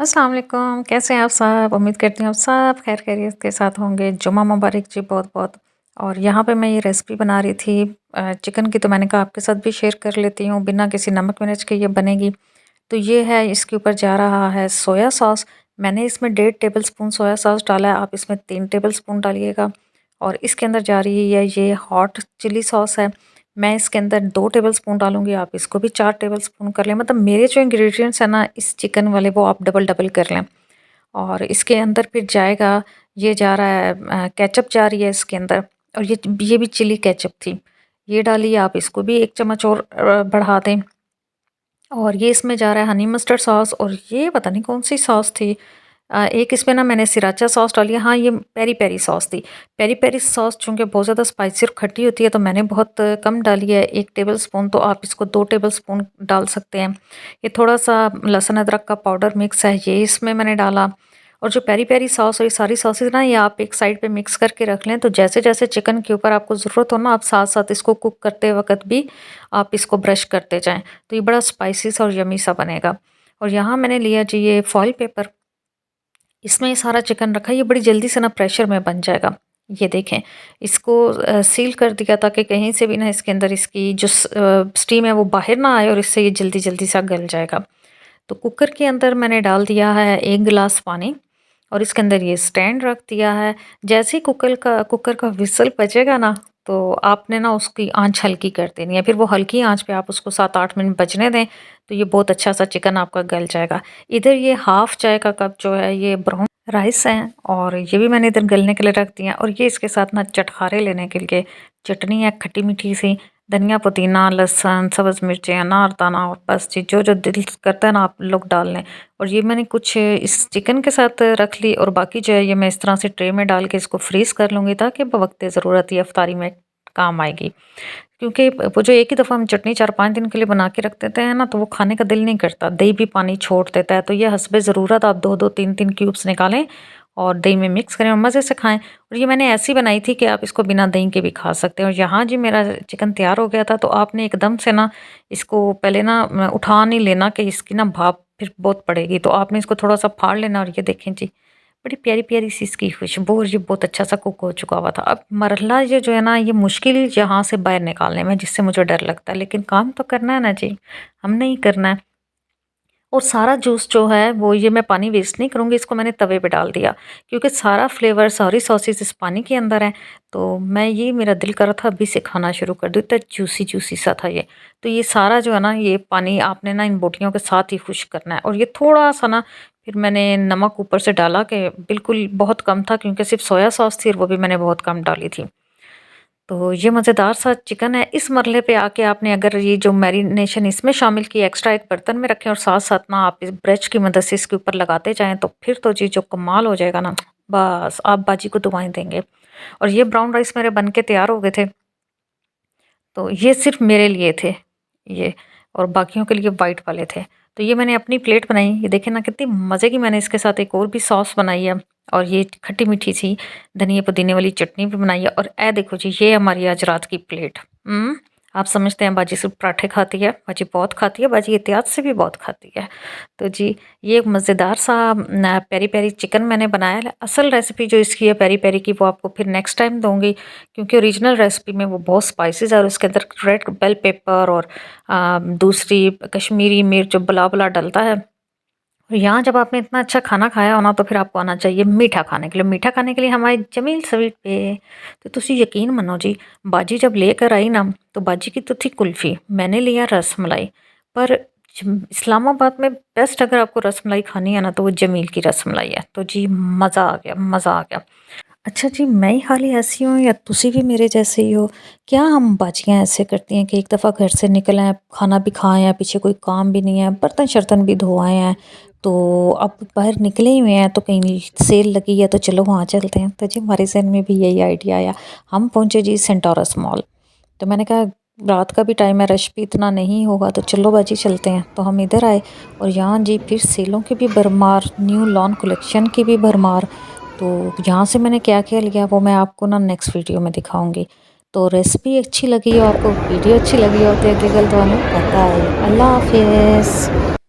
अस्सलाम वालेकुम, कैसे हैं आप सब? उम्मीद करती हूँ आप सब खैर खैरियत के साथ होंगे। जुम्मा मुबारक जी बहुत-बहुत। और यहाँ पे मैं ये रेसिपी बना रही थी चिकन की, तो मैंने कहा आपके साथ भी शेयर कर लेती हूँ, बिना किसी नमक मिर्च के ये बनेगी। तो ये है, इसके ऊपर जा रहा है सोया सॉस। मैंने इसमें 1.5 टेबल स्पून सोया सॉस डाला है, आप इसमें 3 टेबल स्पून डालिएगा। और इसके अंदर जा रही है ये हॉट चिली सॉस है। मैं इसके अंदर 2 टेबल स्पून डालूँगी, आप इसको भी 4 टेबल स्पून कर लें। मतलब मेरे जो इंग्रीडिएंट्स हैं ना इस चिकन वाले, वो आप डबल-डबल कर लें। और इसके अंदर फिर जाएगा, ये जा रहा है केचअप जा रही है इसके अंदर। और ये भी चिली केचअप थी, ये डाली आप इसको भी 1 चम्मच और बढ़ा दें। और ये इसमें जा रहा है हनी मस्टर्ड सॉस, और ये पता नहीं कौन-सी सॉस थी। एक इसमें ना मैंने सिराचा सॉस डाली है। हाँ, ये पेरी-पेरी सॉस थी। पेरी-पेरी सॉस चूँकि बहुत ज़्यादा स्पाइसी और खट्टी होती है, तो मैंने बहुत कम डाली है, 1 टेबल स्पून, तो आप इसको 2 टेबल स्पून डाल सकते हैं। ये थोड़ा-सा लहसुन अदरक का पाउडर मिक्स है, ये इसमें मैंने डाला। और जो पेरी-पेरी सॉस और ये सारी सॉसेज़ ना, ये आप एक साइड पे मिक्स करके रख लें, तो जैसे-जैसे चिकन के ऊपर आपको ज़रूरत हो ना, आप साथ-साथ इसको कुक करते वक़्त भी आप इसको ब्रश करते जाएँ। तो ये बड़ा स्पाइसी सा और यम्मी सा बनेगा। और यहाँ मैंने लिया जी ये फॉइल पेपर, इसमें ये सारा चिकन रखा है, ये बड़ी जल्दी से ना प्रेशर में बन जाएगा। ये देखें, इसको सील कर दिया ताकि कहीं से भी ना इसके अंदर इसकी जो स्टीम है वो बाहर ना आए, और इससे ये जल्दी-जल्दी सा गल जाएगा। तो कुकर के अंदर मैंने डाल दिया है 1 गिलास पानी, और इसके अंदर ये स्टैंड रख दिया है। जैसे ही कुकर का व्हिसल बजेगा ना, तो आपने ना उसकी आँच हल्की कर देनी है। फिर वो हल्की आँच पे आप उसको 7-8 मिनट बजने दें, तो ये बहुत अच्छा सा चिकन आपका गल जाएगा। इधर ये हाफ़ चाय का कप जो है ये ब्राउन राइस है, और ये भी मैंने इधर गलने के लिए रख दिया। और ये इसके साथ ना चटखारे लेने के लिए चटनी है खट्टी-मीठी सी, धनिया, पुदीना, लहसुन, सब्ज़ मिर्चें, अनारदाना, और बस जी जो-जो दिल करता है ना आप लोग डाल लें। और ये मैंने कुछ इस चिकन के साथ रख ली, और बाकी जो है ये मैं इस तरह से ट्रे में डाल के इसको फ्रीज़ कर लूँगी, ताकि बवक़्त ज़रूरत ये इफ्तारी में काम आएगी। क्योंकि वो जो एक ही दफ़ा हम चटनी 4-5 दिन के लिए बना के रख देते हैं ना, तो वो खाने का दिल नहीं करता, दही भी पानी छोड़ देता है। तो ये हस्बे ज़रूरत आप 2-2 3-3 क्यूब्स निकालें और दही में मिक्स करें और मज़े से खाएँ। और ये मैंने ऐसी बनाई थी कि आप इसको बिना दही के भी खा सकते हैं। और यहाँ जी मेरा चिकन तैयार हो गया था, तो आपने एकदम से ना इसको पहले ना उठा नहीं लेना कि इसकी ना भाप फिर बहुत पड़ेगी। तो आपने इसको थोड़ा-सा फाड़ लेना, और ये देखें जी, बड़ी प्यारी-प्यारी सी इसकी खुशबू, और ये बहुत अच्छा सा कुक हो चुका हुआ था। अब मरहला ये जो है ना, ये मुश्किल यहाँ से बाहर निकालने में, जिससे मुझे डर लगता है, लेकिन काम तो करना है ना जी, हमने ही करना है। और सारा जूस जो है वो, ये मैं पानी वेस्ट नहीं करूँगी, इसको मैंने तवे पे डाल दिया, क्योंकि सारा फ्लेवर, सारी सॉसेस इस पानी के अंदर है। तो मैं, ये मेरा दिल कर रहा था अभी से खाना शुरू कर दूँ, इतना जूसी जूसी सा था ये। तो ये सारा जो है ना, ये पानी आपने ना इन बोटियों के साथ ही खुश्क करना है। और ये थोड़ा सा ना, फिर मैंने नमक ऊपर से डाला कि बिल्कुल बहुत कम था, क्योंकि सिर्फ सोया सॉस थी और वो भी मैंने बहुत कम डाली थी। तो ये मज़ेदार सा चिकन है। इस मरहले पे आके आपने अगर ये जो मैरिनेशन इसमें शामिल की, एक्स्ट्रा एक बर्तन में रखें, और साथ-साथ ना आप इस ब्रश की मदद से इसके ऊपर लगाते जाएँ, तो फिर तो जी जो कमाल हो जाएगा ना, बस आप बाजी को दुआएँ देंगे। और ये ब्राउन राइस मेरे बन के तैयार हो गए थे। तो ये सिर्फ़ मेरे लिए थे ये, और बाकियों के लिए व्हाइट वाले थे। तो ये मैंने अपनी प्लेट बनाई, ये देखें ना कितनी मज़े की मैंने इसके साथ एक और भी सॉस बनाई है, और ये खट्टी-मीठी सी धनिया पुदीने वाली चटनी भी बनाई है। और ए देखो जी, ये हमारी आज रात की प्लेट। आप समझते हैं बाजी सिर्फ़ पराठे खाती है, बाजी बहुत खाती है, बाजी एहतियात से भी बहुत खाती है। तो जी, ये एक मज़ेदार सा पेरी-पेरी चिकन मैंने बनाया है। असल रेसिपी जो इसकी है पेरी-पेरी की, वो आपको फिर नेक्स्ट टाइम दूँगी, क्योंकि ओरिजिनल रेसिपी में वो बहुत स्पाइसेस है, और उसके अंदर रेड बेल पेपर और दूसरी कश्मीरी मिर्च जो बुला-बुला डलता है। और यहाँ जब आपने इतना अच्छा खाना खाया हो ना, तो फिर आपको आना चाहिए मीठा खाने के लिए। मीठा खाने के लिए हमारे जमील स्वीट पे, तो तुसी यकीन मनो जी, बाजी जब लेकर आई ना, तो बाजी की तो थी कुल्फ़ी, मैंने लिया रसमलाई। पर इस्लामाबाद में बेस्ट अगर आपको रसमलाई खानी है ना, तो वो जमील की रसमलाई है। तो जी मज़ा आ गया, मज़ा आ गया। अच्छा जी, मैं ही खाली ऐसी हूँ या तुसी भी मेरे जैसे ही हो? क्या हम बाजियाँ ऐसे करती हैं कि एक दफ़ा घर से निकल आए, खाना भी खाए हैं, पीछे कोई काम भी नहीं है, बर्तन-शर्तन भी धो आए हैं, तो अब बाहर निकले ही हुए हैं, तो कहीं सेल लगी है तो चलो वहाँ चलते हैं। तो जी हमारे ज़हन में भी यही आइडिया आया। हम पहुँचे जी सेंटोरस मॉल। तो मैंने कहा रात का भी टाइम है, रश भी इतना नहीं होगा, तो चलो बाजी चलते हैं। तो हम इधर आए, और यहाँ जी फिर सेलों की भी भरमार, न्यू लॉन्च कलेक्शन की भी भरमार। तो यहाँ से मैंने क्या-क्या लिया वो मैं आपको ना नेक्स्ट वीडियो में दिखाऊँगी। तो रेसिपी अच्छी लगी हो आपको, वीडियो अच्छी लगी हो, तो अगली गल तुहानू पता है। अल्लाह हाफ़िज़।